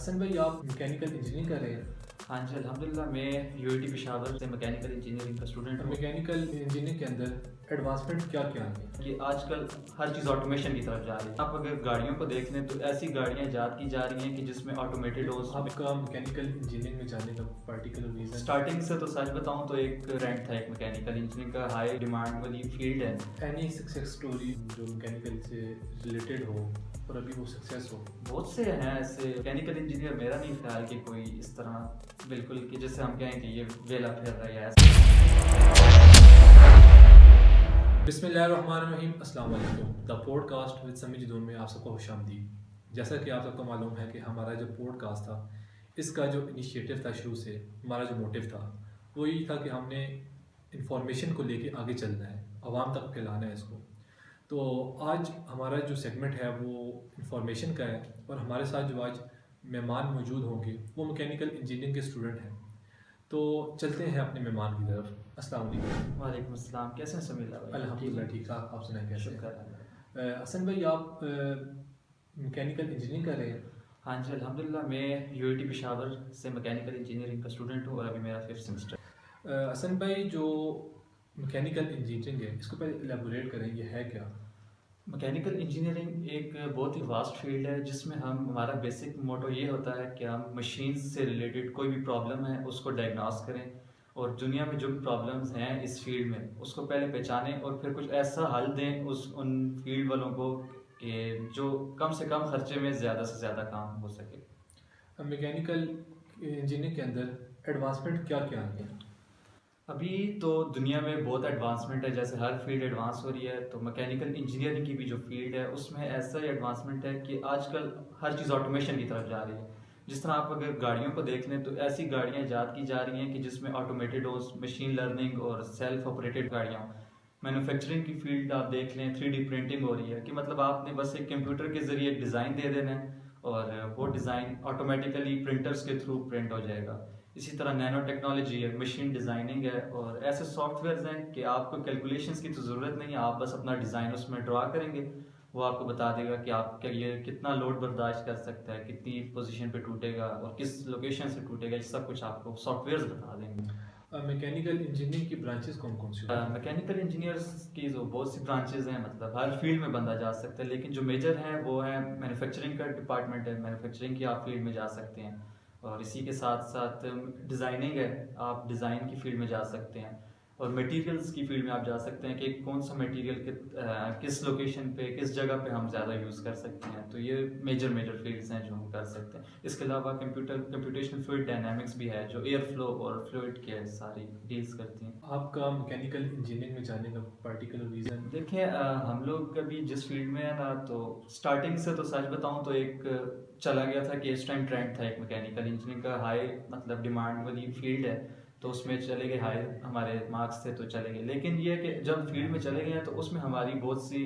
हसन भाई, आप mechanical engineering कर रहे हैं। हाँ जी, अल्हम्दुलिल्लाह मैं यूआईटी पेशावर से मैकेनिकल इंजीनियरिंग का स्टूडेंट हूँ। मैकेनिकल इंजीनियरिंग के अंदर एडवांसमेंट क्या क्या आई है? ये आजकल हर चीज़ ऑटोमेशन की तरफ जा रही है। आप अगर गाड़ियों को देख लें तो ऐसी गाड़ियाँ ईजाद की जा रही हैं कि जिसमें ऑटोमेटेड हो। आपका मैकेनिकल इंजीनियरिंग में जाने का पार्टिकुलर रीज़न? स्टार्टिंग से तो सच बताऊँ तो एक रैंक था, एक मैकेनिकल इंजीनियरिंग का हाई डिमांड वाली फील्ड है। एनी सक्सेस स्टोरी जो मैकेनिकल से रिलेटेड हो और अभी वो सक्सेस हो? बहुत से हैं ऐसे मैकेनिकल इंजीनियर, मेरा नहीं ख्याल कि कोई इस तरह बिल्कुल कि जैसे हम कहें कि ये वेला फिर रहा है ऐसा। बिस्मिल्लाहिर्रहमानिर्रहीम, अस्सलाम वालेकुम। द पॉडकास्ट विद समी जदून में आप सबको खुशामदीद। जैसा कि आप सबको मालूम है कि हमारा जो पॉडकास्ट था, इसका जो इनिशिएटिव था, शुरू से हमारा जो मोटिव था वो यही था कि हमने इंफॉर्मेशन को लेके आगे चलना है, आवाम तक फैलाना है इसको। तो आज हमारा जो सेगमेंट है वो इंफॉर्मेशन का है और हमारे साथ जो आज मेहमान मौजूद होंगे वो मैकेनिकल इंजीनियरिंग के स्टूडेंट हैं। तो चलते हैं अपने मेहमान की तरफ। अस्सलाम वालेकुम। वालेकुम अस्सलाम, कैसे हैं समीला भाई? अल्हम्दुलिल्लाह ठीक ठाक, आप सुनाएं कैसे हैं? शुक्र। हसन भाई, आप मैकेनिकल इंजीनियरिंग कर रहे हैं। हाँ जी, अल्हम्दुलिल्लाह मैं यूआईटी पेशावर से मैकेनिकल इंजीनियरिंग का स्टूडेंट हूँ और अभी मेरा 5th सेमेस्टर। हसन भाई, जो मैकेनिकल इंजीनियरिंग है इसको पहले एलेबोरेट करें, ये है क्या? मैकेनिकल इंजीनियरिंग एक बहुत ही वास्ट फील्ड है जिसमें हमारा बेसिक मोटो ये होता है कि हम मशीन से रिलेटेड कोई भी प्रॉब्लम है उसको डायग्नोस करें और दुनिया में जो भी प्रॉब्लम्स हैं इस फील्ड में उसको पहले पहचानें और फिर कुछ ऐसा हल दें उन फील्ड वालों को कि जो कम से कम खर्चे में ज़्यादा से ज़्यादा काम हो सके। मैकेनिकल इंजीनियरिंग के अंदर एडवांसमेंट क्या क्या आई है? अभी तो दुनिया में बहुत एडवांसमेंट है, जैसे हर फील्ड एडवांस हो रही है, तो मैकेनिकल इंजीनियरिंग की भी जो फील्ड है उसमें ऐसा ही एडवांसमेंट है कि आजकल हर चीज़ ऑटोमेशन की तरफ जा रही है। जिस तरह आप अगर गाड़ियों को देख लें तो ऐसी गाड़ियाँ ईजाद की जा रही हैं कि जिसमें ऑटोमेटेड हो, मशीन लर्निंग और सेल्फ ऑपरेटेड गाड़ियाँ हों। मैन्युफैक्चरिंग की फील्ड आप देख लें, 3D प्रिंटिंग हो रही है कि मतलब आपने बस एक कंप्यूटर के ज़रिए एक डिज़ाइन दे देना है और वो डिज़ाइन ऑटोमेटिकली प्रिंटर्स के थ्रू प्रिंट हो जाएगा। इसी तरह नैनो टेक्नोलॉजी है, मशीन डिज़ाइनिंग है और ऐसे सॉफ्टवेयर्स हैं कि आपको कैलकुलेशंस की तो ज़रूरत नहीं है, आप बस अपना डिज़ाइन उसमें ड्रा करेंगे, वो आपको बता देगा कि आपका ये कितना लोड बर्दाश्त कर सकता है, कितनी पोजीशन पे टूटेगा और किस लोकेशन से टूटेगा, ये सब कुछ आपको सॉफ्टवेयर्स बता देंगे। मैकेनिकल इंजीनियरिंग की ब्रांचेस कौन कौन सी होती हैं? मैकेनिकल इंजीनियर्स की जो बहुत सी ब्रांचेज हैं, मतलब हर फील्ड में बंदा जा सकता है, लेकिन जो मेजर है वो है मैन्युफैक्चरिंग का डिपार्टमेंट है, मैन्युफैक्चरिंग की आप फील्ड में जा सकते हैं और इसी के साथ साथ डिज़ाइनिंग है, आप डिज़ाइन की फील्ड में जा सकते हैं और मटेरियल्स की फील्ड में आप जा सकते हैं कि कौन सा मटेरियल किस लोकेशन पे किस जगह पे हम ज़्यादा यूज़ कर सकते हैं। तो ये मेजर मेजर फील्ड्स हैं जो हम कर सकते हैं। इसके अलावा कंप्यूटेशनल फ्लूइड डायनामिक्स भी है जो एयर फ्लो और फ्लूइड के सारी डील्स करती हैं। आपका मैकेनिकल इंजीनियरिंग में जाने का पार्टिकुलर रीज़न? देखिए, हम लोग अभी जिस फील्ड में है ना, तो स्टार्टिंग से तो सच बताऊं तो एक चला गया था कि इस टाइम ट्रेंड था एक मैकेनिकल इंजीनियरिंग का, हाई मतलब डिमांड वाली फील्ड है, तो उसमें चले गए, हाई हमारे मार्क्स थे तो चले गए। लेकिन ये कि जब फील्ड में चले गए हैं तो उसमें हमारी बहुत सी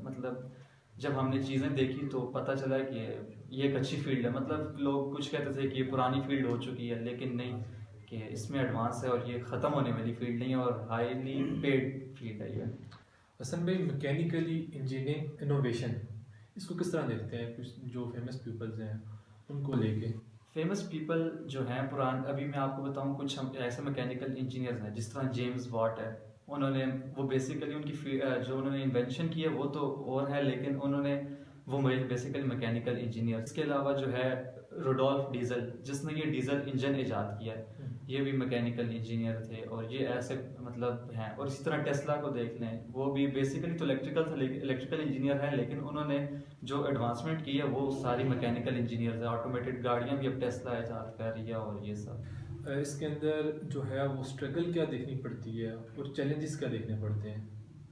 मतलब जब हमने चीज़ें देखी तो पता चला कि ये एक अच्छी फील्ड है। मतलब लोग कुछ कहते थे कि ये पुरानी फील्ड हो चुकी है, लेकिन नहीं, कि इसमें एडवांस है और ये ख़त्म होने वाली फील्ड नहीं है और हाईली पेड फील्ड है ये। हसन भाई, मैकेनिकली इंजीनियरिंग इनोवेशन इसको किस तरह देखते हैं, कुछ जो फेमस पीपल्स हैं उनको लेके? फेमस पीपल जो हैं पुरान, अभी मैं आपको बताऊं कुछ हम ऐसे मैकेनिकल इंजीनियर्स हैं जिस तरह जेम्स वॉट है। उन्होंने वो बेसिकली जो उन्होंने इन्वेंशन की है वो तो और है, लेकिन उन्होंने वो बेसिकली मैकेनिकल इंजीनियर। इसके अलावा जो है रोडोल्फ डीजल, जिसने ये डीजल इंजन ईजाद किया है, ये भी मैकेनिकल इंजीनियर थे और ये ऐसे मतलब हैं। और इसी तरह टेस्ला को देख लें, वो भी बेसिकली तो इलेक्ट्रिकल इंजीनियर है, लेकिन उन्होंने जो एडवांसमेंट की है वो सारी मैकेनिकल इंजीनियर है। ऑटोमेटेड गाड़ियाँ भी अब टेस्ला ईजाद कर रही है और ये सब। इसके अंदर जो है वो स्ट्रगल क्या देखनी पड़ती है और चैलेंजेस क्या देखने पड़ते हैं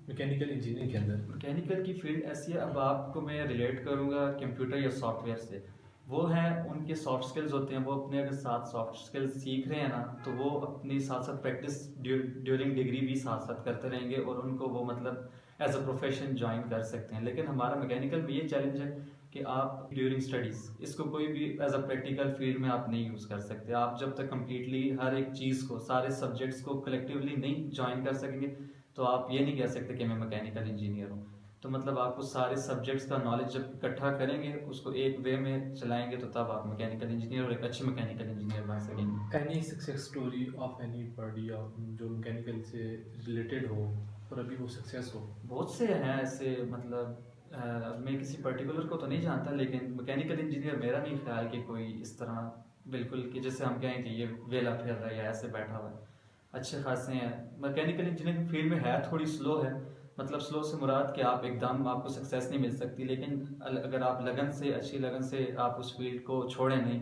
मैकेनिकल इंजीनियरिंग के अंदर? मैकेनिकल की फील्ड ऐसी है, अब आपको मैं रिलेट करूँगा कंप्यूटर या सॉफ्टवेयर से। वो हैं उनके सॉफ्ट स्किल्स होते हैं, वो अपने अगर साथ सॉफ्ट स्किल्स सीख रहे हैं ना, तो वो अपनी साथ साथ प्रैक्टिस ड्यूरिंग डिग्री भी साथ साथ करते रहेंगे और उनको वो मतलब एज अ प्रोफेशन ज्वाइन कर सकते हैं। लेकिन हमारा मैकेनिकल में ये चैलेंज है कि आप ड्यूरिंग स्टडीज़ इसको कोई भी एज अ प्रैक्टिकल फील्ड में आप नहीं यूज़ कर सकते। आप जब तक कम्प्लीटली हर एक चीज़ को, सारे सब्जेक्ट्स को कलेक्टिवली नहीं ज्वाइन कर सकेंगे, तो आप ये नहीं कह सकते कि मैं मैकेनिकल इंजीनियर हूँ। तो मतलब आप उस सारे सब्जेक्ट्स का नॉलेज जब इकट्ठा करेंगे, उसको एक वे में चलाएंगे, तो तब आप मैकेनिकल इंजीनियर और एक अच्छे मैकेनिकल इंजीनियर बन सकेंगे। Any success story of any body या जो मैकेनिकल से रिलेटेड हो और अभी वो सक्सेस हो? बहुत से हैं ऐसे, मतलब अब मैं किसी पर्टिकुलर को तो नहीं जानता, लेकिन मैकेनिकल इंजीनियर मेरा नहीं ख्याल कि कोई इस तरह बिल्कुल कि जैसे हम कहें कि ये वेला फिर रहा है या ऐसे बैठा हुआ है। अच्छे खासे हैं। मैकेनिकल इंजीनियरिंग फील्ड में है थोड़ी स्लो है, मतलब स्लो से मुराद कि आप एकदम आपको सक्सेस नहीं मिल सकती, लेकिन अगर आप लगन से, अच्छी लगन से आप उस फील्ड को छोड़ें नहीं,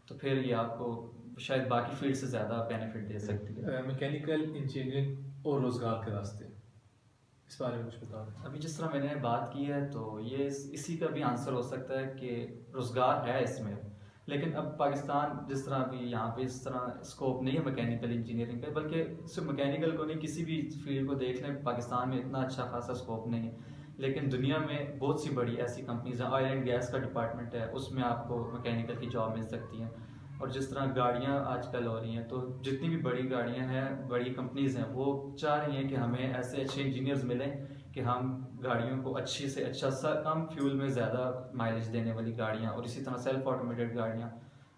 तो फिर ये आपको शायद बाकी फील्ड से ज़्यादा बेनिफिट दे सकती है। मैकेनिकल इंजीनियरिंग और रोज़गार के रास्ते, इस बारे में कुछ बता दें। अभी जिस तरह मैंने बात की है, तो ये इसी का भी आंसर हो सकता है कि रोज़गार है इसमें, लेकिन अब पाकिस्तान जिस तरह अभी यहाँ पे इस तरह स्कोप नहीं है मैकेनिकल इंजीनियरिंग का, बल्कि सिर्फ मैकेनिकल को नहीं, किसी भी फील्ड को देख लें, पाकिस्तान में इतना अच्छा खासा स्कोप नहीं है। लेकिन दुनिया में बहुत सी बड़ी ऐसी कंपनीज हैं, ऑयल एंड गैस का डिपार्टमेंट है, उसमें आपको मैकेनिकल की जॉब मिल सकती है। और जिस तरह गाड़ियाँ आजकल हो रही हैं, तो जितनी भी बड़ी गाड़ियाँ हैं, बड़ी कंपनीज़ हैं, वो चाह रही हैं कि हमें ऐसे अच्छे इंजीनियर्स मिलें कि हम गाड़ियों को अच्छी से अच्छा सा कम फ्यूल में ज़्यादा माइलेज देने वाली गाड़ियाँ, और इसी तरह सेल्फ ऑटोमेटेड गाड़ियाँ,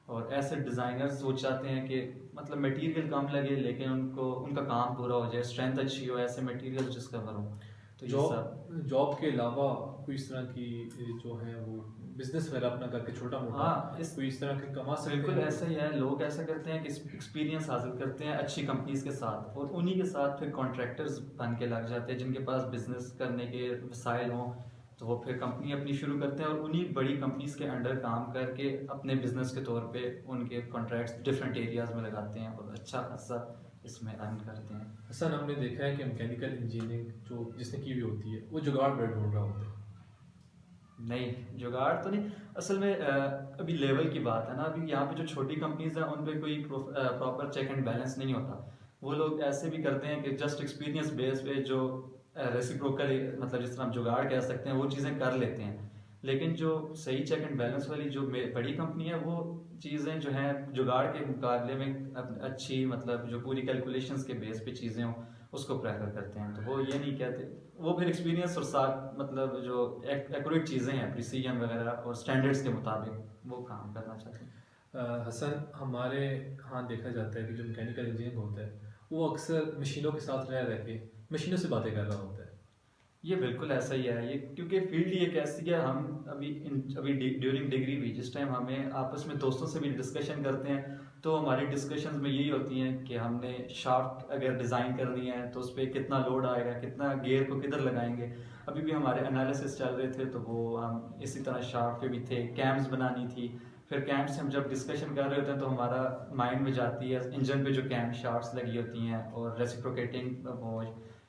और ऐसे डिज़ाइनर्स वो चाहते हैं कि मतलब मटेरियल कम लगे लेकिन उनको उनका काम पूरा हो जाए, स्ट्रेंथ अच्छी हो, ऐसे मटेरियल डिस्कवर हो। तो ये सब जॉब के अलावा कोई इस तरह की जो है वो बिजनेस वगैरह अपना करके छोटा मोटा कोई इस तरह के कमा सकते बिल्कुल हैं? ऐसा ही है। लोग ऐसा करते हैं कि एक्सपीरियंस हासिल करते हैं अच्छी कंपनीज के साथ, और उन्हीं के साथ फिर कॉन्ट्रैक्टर्स बन के लग जाते हैं, जिनके पास बिजनेस करने के वसाइल हों, तो वो फिर कंपनी अपनी शुरू करते हैं और उन्हीं बड़ी कंपनीज के अंडर काम करके अपने बिजनेस के तौर पे उनके कॉन्ट्रैक्ट्स डिफरेंट एरियाज में लगाते हैं और अच्छा खासा इसमें अर्न करते हैं। हसन, हमने देखा है कि मैकेनिकल इंजीनियरिंग जो जिसने की हुई होती है वो जुगाड़ बड़ा ढूंढ रहा होता है। नहीं, जुगाड़ तो नहीं। असल में अभी लेवल की बात है ना, अभी यहाँ पे जो छोटी कंपनीज हैं उन पे कोई प्रॉपर चेक एंड बैलेंस नहीं होता। वो लोग ऐसे भी करते हैं कि जस्ट एक्सपीरियंस बेस पे जो रेसिप्रोकल, मतलब जिस तरह हम जुगाड़ कह सकते हैं, वो चीज़ें कर लेते हैं। लेकिन जो सही चेक एंड बैलेंस वाली जो बड़ी कंपनी है, वो चीज़ें जो हैं जुगाड़ के मुकाबले में अच्छी, मतलब जो पूरी कैलकुलेशंस के बेस पे चीज़ें हों, उसको प्रेफर करते हैं। तो वो ये नहीं कहते, वो फिर एक्सपीरियंस और साथ मतलब जो एक्यूरेट चीज़ें हैं, प्रिसीजन वगैरह और स्टैंडर्ड्स के मुताबिक वो काम करना चाहते हैं। हसन, हमारे यहाँ देखा जाता है कि जो मैकेनिकल इंजीनियरिंग होता है वो अक्सर मशीनों के साथ रह रह के मशीनों से बातें कर रहा होता है। ये बिल्कुल ऐसा ही है, ये क्योंकि फील्ड ही एक ऐसी है। हम अभी ड्यूरिंग डिग्री भी जिस टाइम हमें आपस में दोस्तों से भी डिस्कशन करते हैं, तो हमारी डिस्कशंस में यही होती हैं कि हमने शाफ्ट अगर डिज़ाइन करनी है तो उस पर कितना लोड आएगा, कितना गियर को किधर लगाएंगे। अभी भी हमारे एनालिसिस चल रहे थे, तो वो हम इसी तरह शाफ्ट पे भी थे, कैम्स बनानी थी। फिर कैम्प से हम जब डिस्कशन कर रहे होते हैं, तो हमारा माइंड में जाती है इंजन पे जो कैम शाफ्ट्स लगी होती हैं और रेसिप्रोकेटिंग वो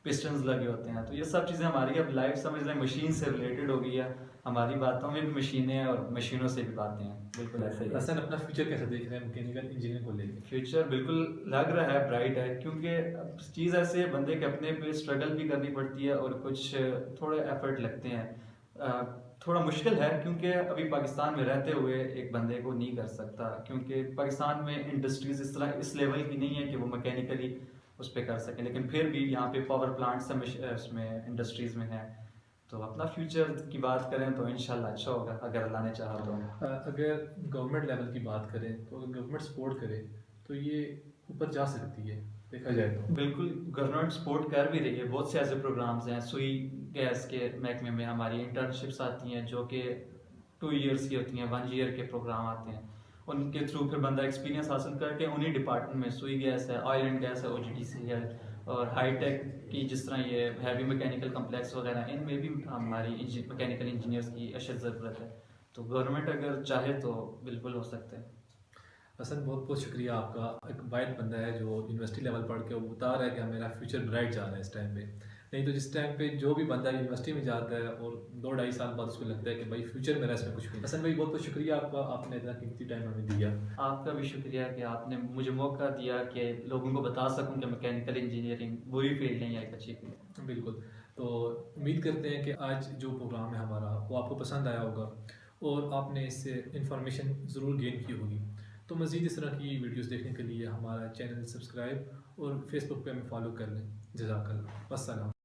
पिस्टन्स लगे होते हैं। तो ये सब चीज़ें हमारी अब लाइफ समझ लें मशीन से रिलेटेड हो गई है। हमारी बातों में भी मशीनें हैं और मशीनों से भी बातें हैं। बिल्कुल ऐसा ही है। हसन, अपना फ्यूचर कैसे देख रहे हैं मैकेनिकल इंजीनियरिंग को लेकर? फ्यूचर बिल्कुल लग रहा है ब्राइट है, क्योंकि चीज़ ऐसे है, बंदे के अपने पे स्ट्रगल भी करनी पड़ती है और कुछ थोड़े एफर्ट लगते हैं। थोड़ा मुश्किल है, क्योंकि अभी पाकिस्तान में रहते हुए एक बंदे को नहीं कर सकता, क्योंकि पाकिस्तान में इंडस्ट्रीज इस तरह इस लेवल की नहीं है कि वो मैकेनिकली उस पर कर सकें। लेकिन फिर भी यहाँ पे पावर प्लांट्स उसमें इंडस्ट्रीज़ में है। तो अपना फ्यूचर की बात करें तो इंशाल्लाह अच्छा होगा, अगर अल्लाह ने चाहा तो। अगर गवर्नमेंट लेवल की बात करें तो अगर गवर्नमेंट सपोर्ट करे तो ये ऊपर जा सकती है, देखा जाए तो। बिल्कुल, गवर्नमेंट सपोर्ट कर भी रही है। बहुत से ऐसे प्रोग्राम्स हैं, सुई गैस के महकमे में हमारी इंटर्नशिप्स आती हैं जो कि 2 ईयर्स की होती हैं, 1 ईयर के प्रोग्राम आते हैं। उनके थ्रू फिर बंदा एक्सपीरियंस हासिल करके उन्हीं डिपार्टमेंट में, सुई गैस है, ऑयल एंड गैस है, OGTCL और हाईटेक की, जिस तरह ये हैवी मैकेनिकल कम्प्लेक्स वगैरह, इनमें भी हमारी मैकेनिकल इंजीनियर्स की अशद ज़रूरत है। तो गवर्नमेंट अगर चाहे तो बिल्कुल हो सकता है। हसन, बहुत बहुत शुक्रिया आपका। एक ब्राइट बंदा है जो यूनिवर्सिटी लेवल पढ़ के वो बता रहा है कि मेरा फ्यूचर ब्राइट जा रहा है इस टाइम पे। नहीं तो जिस टाइम पे जो भी बंदा यूनिवर्सिटी में जाता है और 2-2.5 साल बाद उसको लगता है कि भाई फ्यूचर मेरा इसमें कुछ भी नहीं। हसन भाई, बहुत बहुत शुक्रिया आपका, आपने इतना कीमती टाइम हमें दिया। आपका भी शुक्रिया कि आपने मुझे मौका दिया कि लोगों को बता सकूं कि मैकेनिकल इंजीनियरिंग बुरी फील्ड नहीं है, एक अच्छी फील्ड है। बिल्कुल। तो उम्मीद करते हैं कि आज जो प्रोग्राम है हमारा वो आपको पसंद आया होगा और आपने इससे इंफॉर्मेशन ज़रूर गेन की होगी। तो मज़ीद इस तरह की वीडियोस देखने के लिए हमारा चैनल सब्सक्राइब और फेसबुक पे हमें फॉलो कर लें। जज़ाकल्लाह, वस्सलाम।